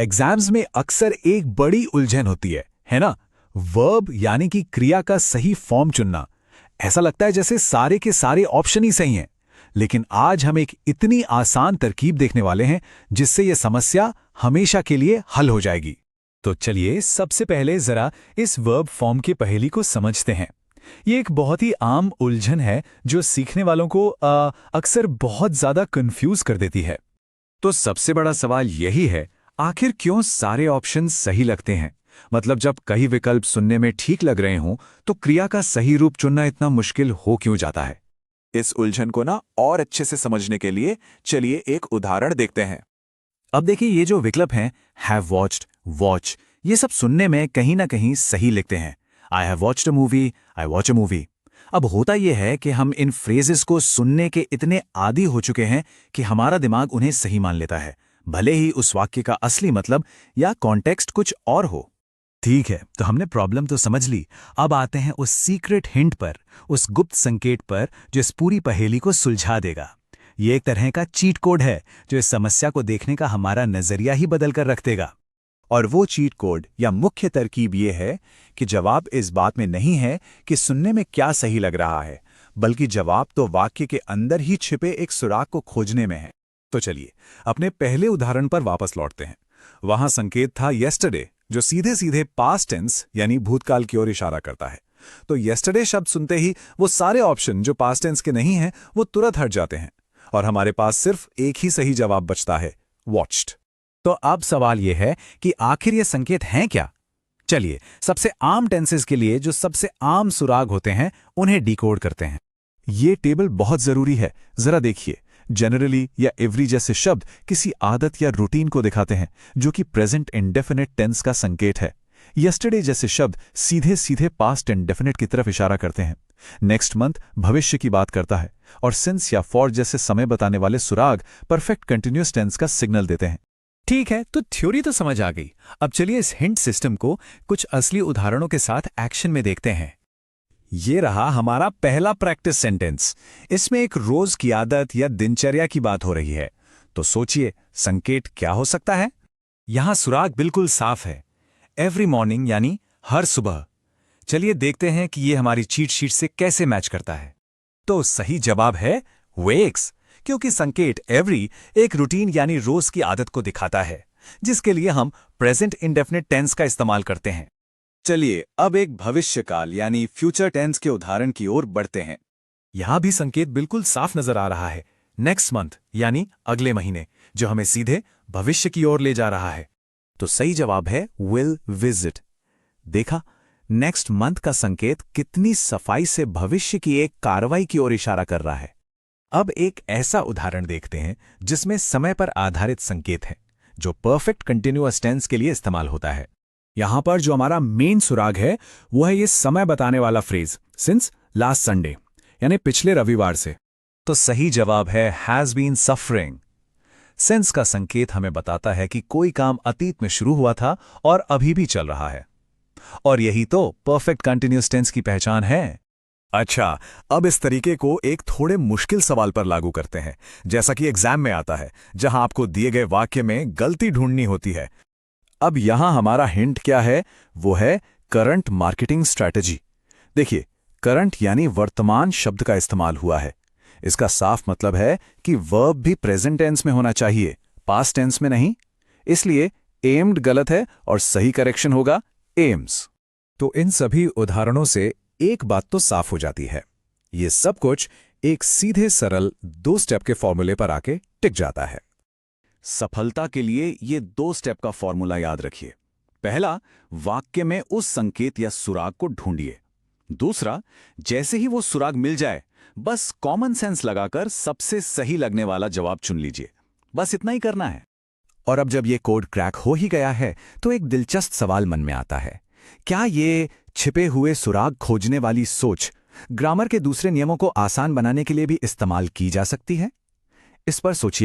Exams में अक्सर एक बड़ी उलझन होती है ना? वर्ब यानी कि क्रिया का सही फॉर्म चुनना। ऐसा लगता है जैसे सारे के सारे ऑप्शन ही सही हैं। लेकिन आज हम एक इतनी आसान तरकीब देखने वाले हैं जिससे यह समस्या हमेशा के लिए हल हो जाएगी। तो चलिए सबसे पहले जरा इस वर्ब फॉर्म की पहेली को समझते हैं। ये एक बहुत ही आम उलझन है जो सीखने वालों को अक्सर बहुत ज्यादा कंफ्यूज कर देती है। तो सबसे बड़ा सवाल यही है, आखिर क्यों सारे ऑप्शन सही लगते हैं? मतलब जब कई विकल्प सुनने में ठीक लग रहे हों तो क्रिया का सही रूप चुनना इतना मुश्किल हो क्यों जाता है? इस उलझन को और अच्छे से समझने के लिए चलिए एक उदाहरण देखते हैं। अब देखिए, ये जो विकल्प हैं, हैव वॉच्ड, वॉच, ये सब सुनने में कहीं ना कहीं सही लिखते हैं। I have watched a movie, I watch a movie. अब होता यह है कि हम इन फ्रेजेस को सुनने के इतने आदी हो चुके हैं कि हमारा दिमाग उन्हें सही मान लेता है, भले ही उस वाक्य का असली मतलब या कॉन्टेक्स्ट कुछ और हो। ठीक है, तो हमने प्रॉब्लम तो समझ ली। अब आते हैं उस सीक्रेट हिंट पर, उस गुप्त संकेत पर जो इस पूरी पहेली को सुलझा देगा। ये एक तरह का चीट कोड है जो इस समस्या को देखने का हमारा नजरिया ही बदल कर रख देगा। और वो चीट कोड या मुख्य तरकीब ये है कि जवाब इस बात में नहीं है कि सुनने में क्या सही लग रहा है, बल्कि जवाब तो वाक्य के अंदर ही छिपे एक सुराग को खोजने में है। तो चलिए अपने पहले उदाहरण पर वापस लौटते हैं। वहां संकेत था येस्टरडे, जो सीधे सीधे पास्ट टेंस यानी भूतकाल की ओर इशारा करता है। तो येस्टरडे शब्द सुनते ही वो सारे ऑप्शन जो पास्ट टेंस के नहीं हैं वो तुरंत हट जाते हैं और हमारे पास सिर्फ एक ही सही जवाब बचता है, वॉच्ड। तो अब सवाल यह है कि आखिर ये संकेत हैं क्या? चलिए सबसे आम टेंसेस के लिए जो सबसे आम सुराग होते हैं उन्हें डिकोड करते हैं। ये टेबल बहुत जरूरी है, जरा देखिए। जनरली या एवरी जैसे शब्द किसी आदत या रूटीन को दिखाते हैं जो कि प्रेजेंट इंडेफिनिट टेंस का संकेत है। यस्टरडे जैसे शब्द सीधे सीधे पास्ट इंडेफिनिट की तरफ इशारा करते हैं। नेक्स्ट मंथ भविष्य की बात करता है और सिंस या फॉर जैसे समय बताने वाले सुराग परफेक्ट कंटिन्यूअस टेंस का सिग्नल देते हैं। ठीक है, तो थ्योरी तो समझ आ गई। अब चलिए इस हिंट सिस्टम को कुछ असली उदाहरणों के साथ एक्शन में देखते हैं। ये रहा हमारा पहला प्रैक्टिस सेंटेंस। इसमें एक रोज की आदत या दिनचर्या की बात हो रही है। तो सोचिए संकेत क्या हो सकता है? यहां सुराग बिल्कुल साफ है, एवरी मॉर्निंग यानी हर सुबह। चलिए देखते हैं कि ये हमारी चीट शीट से कैसे मैच करता है। तो सही जवाब है वेक्स, क्योंकि संकेत एवरी एक रूटीन यानी रोज की आदत को दिखाता है, जिसके लिए हम प्रेजेंट इंडेफिनिट टेंस का इस्तेमाल करते हैं। चलिए अब एक भविष्यकाल यानी फ्यूचर टेंस के उदाहरण की ओर बढ़ते हैं। यहां भी संकेत बिल्कुल साफ नजर आ रहा है, नेक्स्ट मंथ यानी अगले महीने, जो हमें सीधे भविष्य की ओर ले जा रहा है। तो सही जवाब है विल विजिट। देखा, नेक्स्ट मंथ का संकेत कितनी सफाई से भविष्य की एक कार्रवाई की ओर इशारा कर रहा है। अब एक ऐसा उदाहरण देखते हैं जिसमें समय पर आधारित संकेत है, जो परफेक्ट कंटिन्यूअस टेंस के लिए इस्तेमाल होता है। यहां पर जो हमारा मेन सुराग है वो है ये समय बताने वाला फ्रेज, सिंस लास्ट संडे यानी पिछले रविवार से। तो सही जवाब है हैज बीन सफरिंग। सिंस का संकेत हमें बताता है कि कोई काम अतीत में शुरू हुआ था और अभी भी चल रहा है, और यही तो परफेक्ट कंटिन्यूअस टेंस की पहचान है। अच्छा, अब इस तरीके को एक थोड़े मुश्किल सवाल पर लागू करते हैं, जैसा कि एग्जाम में आता है, जहां आपको दिए गए वाक्य में गलती ढूंढनी होती है। अब यहां हमारा हिंट क्या है? वो है करंट मार्केटिंग स्ट्रैटेजी। देखिए, करंट यानी वर्तमान शब्द का इस्तेमाल हुआ है। इसका साफ मतलब है कि वर्ब भी प्रेजेंट टेंस में होना चाहिए, पास्ट टेंस में नहीं। इसलिए एम्ड गलत है और सही करेक्शन होगा एम्स। तो इन सभी उदाहरणों से एक बात तो साफ हो जाती है, ये सब कुछ एक सीधे सरल 2 स्टेप के फॉर्मूले पर आके टिक जाता है। सफलता के लिए ये 2 स्टेप का फॉर्मूला याद रखिए। पहला, वाक्य में उस संकेत या सुराग को ढूंढिए। दूसरा, जैसे ही वो सुराग मिल जाए बस कॉमन सेंस लगाकर सबसे सही लगने वाला जवाब चुन लीजिए। बस इतना ही करना है। और अब जब ये कोड क्रैक हो ही गया है तो एक दिलचस्प सवाल मन में आता है, क्या ये छिपे हुए सुराग खोजने वाली सोच ग्रामर के दूसरे नियमों को आसान बनाने के लिए भी इस्तेमाल की जा सकती है? इस पर सोचिए।